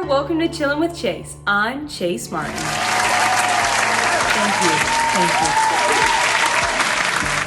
welcome to Chillin With Chase. I'm Chase Martin. Thank you.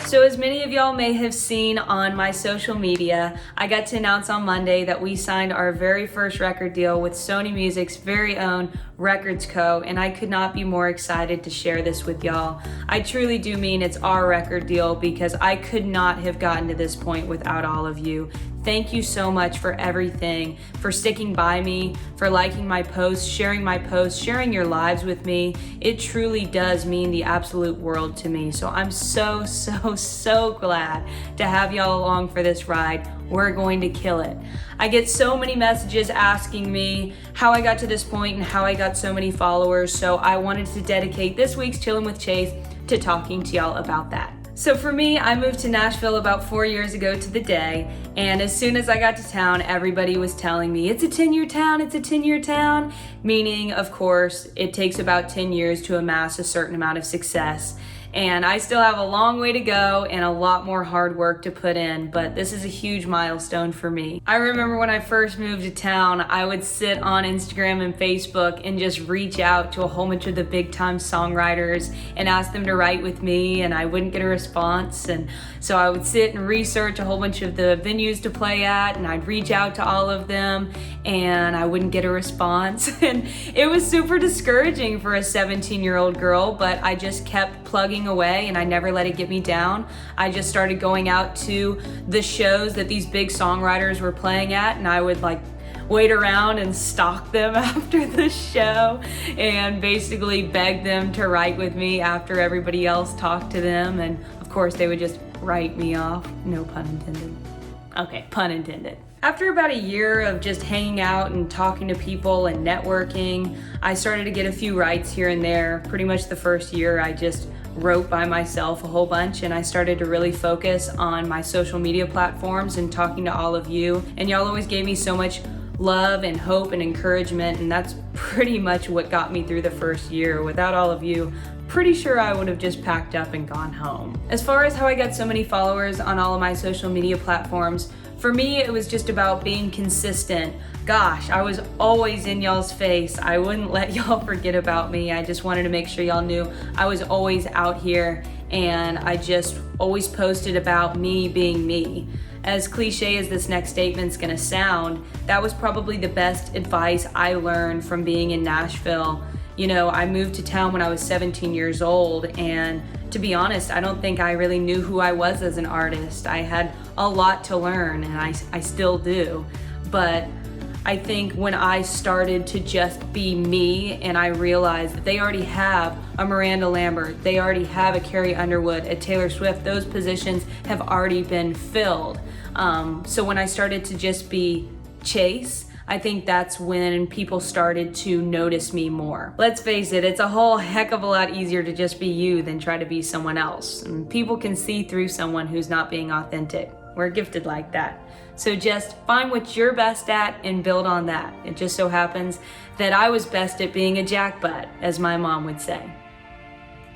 So as many of y'all may have seen on my social media, I got to announce on Monday that we signed our very first record deal with Sony Music's very own Records Co., and I could not be more excited to share this with y'all. I truly do mean it's our record deal because I could not have gotten to this point without all of you. Thank you so much for everything, for sticking by me, for liking my posts, sharing your lives with me. It truly does mean the absolute world to me. So I'm so glad to have y'all along for this ride. We're going to kill it. I get so many messages asking me how I got to this point and how I got so many followers. So I wanted to dedicate this week's Chillin' With Chase to talking to y'all about that. So for me, I moved to Nashville about 4 years ago to the day, and as soon as I got to town, everybody was telling me, it's a 10-year town, it's a 10-year town, meaning, of course, it takes about 10 years to amass a certain amount of success. And I still have a long way to go and a lot more hard work to put in, but this is a huge milestone for me. I remember when I first moved to town, I would sit on Instagram and Facebook and just reach out to a whole bunch of the big time songwriters and ask them to write with me, and I wouldn't get a response. And so I would sit and research a whole bunch of the venues to play at, and I'd reach out to all of them and I wouldn't get a response. And it was super discouraging for a 17-year-old girl, but I just kept plugging away and I never let it get me down. I just started going out to the shows that these big songwriters were playing at, and I would wait around and stalk them after the show and basically beg them to write with me after everybody else talked to them, and of course they would just write me off. No pun intended. Okay, pun intended. After about a year of just hanging out and talking to people and networking, I started to get a few writes here and there. Pretty much the first year I just wrote by myself a whole bunch, and I started to really focus on my social media platforms and talking to all of you. And y'all always gave me so much love and hope and encouragement, and that's pretty much what got me through the first year. Without all of you, pretty sure I would have just packed up and gone home. As far as how I got so many followers on all of my social media platforms, for me, it was just about being consistent. Gosh, I was always in y'all's face. I wouldn't let y'all forget about me. I just wanted to make sure y'all knew I was always out here, and I just always posted about me being me. As cliche as this next statement's gonna sound, that was probably the best advice I learned from being in Nashville. You know, I moved to town when I was 17 years old, and to be honest, I don't think I really knew who I was as an artist. I had a lot to learn, and I still do. But I think when I started to just be me and I realized that they already have a Miranda Lambert, they already have a Carrie Underwood, a Taylor Swift, those positions have already been filled. So when I started to just be Chase, I think that's when people started to notice me more. Let's face it, it's a whole heck of a lot easier to just be you than try to be someone else. And people can see through someone who's not being authentic. We're gifted like that. So just find what you're best at and build on that. It just so happens that I was best at being a jackbutt, as my mom would say.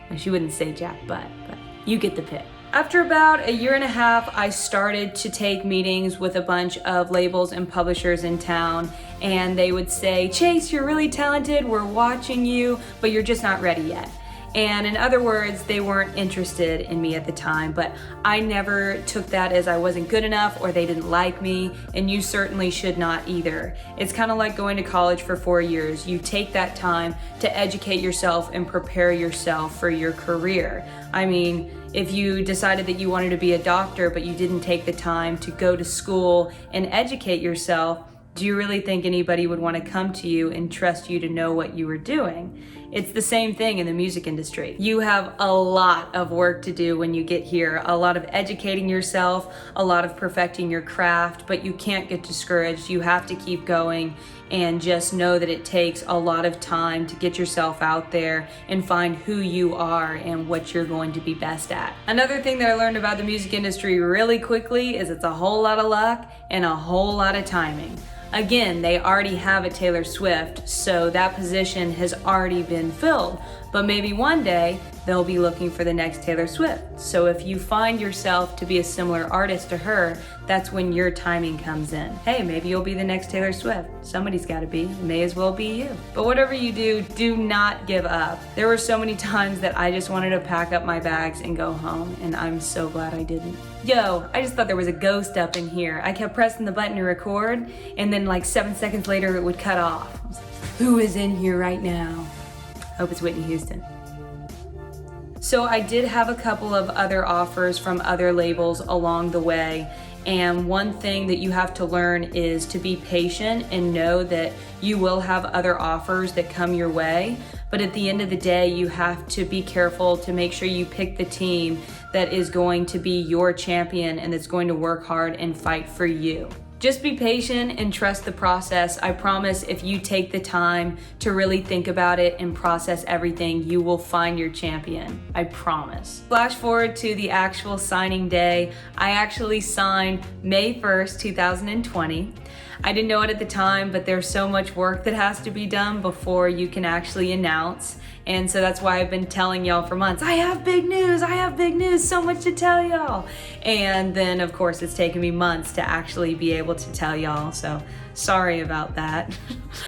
Well, she wouldn't say jackbutt, but you get the pit. After about a year and a half, I started to take meetings with a bunch of labels and publishers in town, and they would say, Chase, you're really talented, we're watching you, but you're just not ready yet. And in other words, they weren't interested in me at the time, but I never took that as I wasn't good enough or they didn't like me, and you certainly should not either. It's kind of like going to college for 4 years. You take that time to educate yourself and prepare yourself for your career. I mean, if you decided that you wanted to be a doctor, but you didn't take the time to go to school and educate yourself, do you really think anybody would want to come to you and trust you to know what you were doing? It's the same thing in the music industry. You have a lot of work to do when you get here, a lot of educating yourself, a lot of perfecting your craft, but you can't get discouraged. You have to keep going and just know that it takes a lot of time to get yourself out there and find who you are and what you're going to be best at. Another thing that I learned about the music industry really quickly is it's a whole lot of luck and a whole lot of timing. Again, they already have a Taylor Swift, so that position has already been been filled. But maybe one day they'll be looking for the next Taylor Swift. So if you find yourself to be a similar artist to her, that's when your timing comes in. Hey, maybe you'll be the next Taylor Swift. Somebody's gotta be, it may as well be you. But whatever you do, do not give up. There were so many times that I just wanted to pack up my bags and go home, and I'm so glad I didn't. Yo, I just thought there was a ghost up in here. I kept pressing the button to record, and then like 7 seconds later it would cut off. I was like, who is in here right now? Hope it's Whitney Houston. So I did have a couple of other offers from other labels along the way. And one thing that you have to learn is to be patient and know that you will have other offers that come your way. But at the end of the day, you have to be careful to make sure you pick the team that is going to be your champion and that's going to work hard and fight for you. Just be patient and trust the process. I promise if you take the time to really think about it and process everything, you will find your champion. I promise. Flash forward to the actual signing day. I actually signed May 1st, 2020. I didn't know it at the time, but there's so much work that has to be done before you can actually announce. And so that's why I've been telling y'all for months, I have big news, so much to tell y'all. And then of course it's taken me months to actually be able to tell y'all, so sorry about that.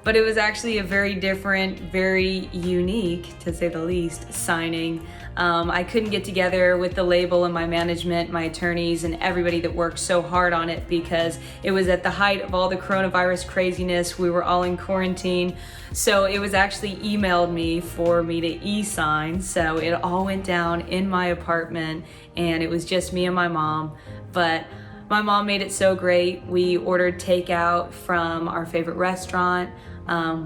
But it was actually a very different, very unique, to say the least, signing. I couldn't get together with the label and my management, my attorneys, and everybody that worked so hard on it because it was at the height of all the coronavirus craziness. We were all in quarantine. So it was actually emailed me for me to e-sign. So it all went down in my apartment and it was just me and my mom. But my mom made it so great. We ordered takeout from our favorite restaurant.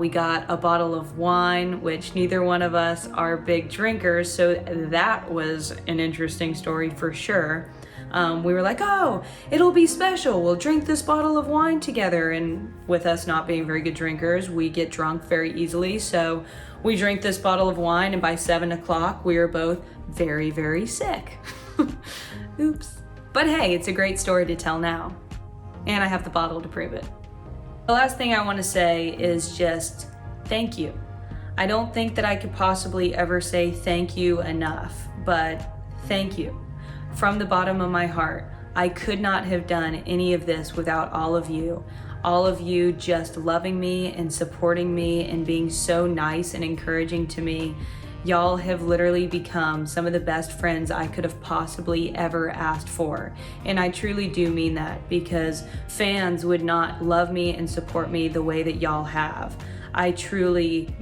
We got a bottle of wine, which neither one of us are big drinkers, so that was an interesting story for sure. We were like, oh, it'll be special. We'll drink this bottle of wine together. And with us not being very good drinkers, we get drunk very easily. So we drank this bottle of wine, and by 7 o'clock, we were both very, very sick. Oops. But hey, it's a great story to tell now. And I have the bottle to prove it. The last thing I want to say is just thank you. I don't think that I could possibly ever say thank you enough, but thank you. From the bottom of my heart, I could not have done any of this without all of you. All of you just loving me and supporting me and being so nice and encouraging to me. Y'all have literally become some of the best friends I could have possibly ever asked for. And I truly do mean that because fans would not love me and support me the way that y'all have. I truly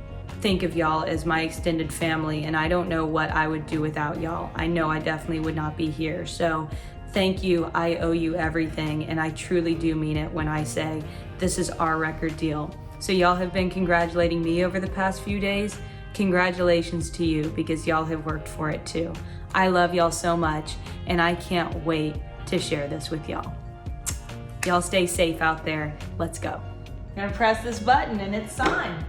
think of y'all as my extended family, and I don't know what I would do without y'all. I know I definitely would not be here. So thank you, I owe you everything, and I truly do mean it when I say this is our record deal. So y'all have been congratulating me over the past few days. Congratulations to you because y'all have worked for it too. I love y'all so much and I can't wait to share this with y'all. Y'all stay safe out there. Let's go. I'm gonna press this button and it's signed.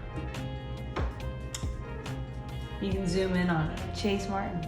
You can zoom in on it. Chase Martin.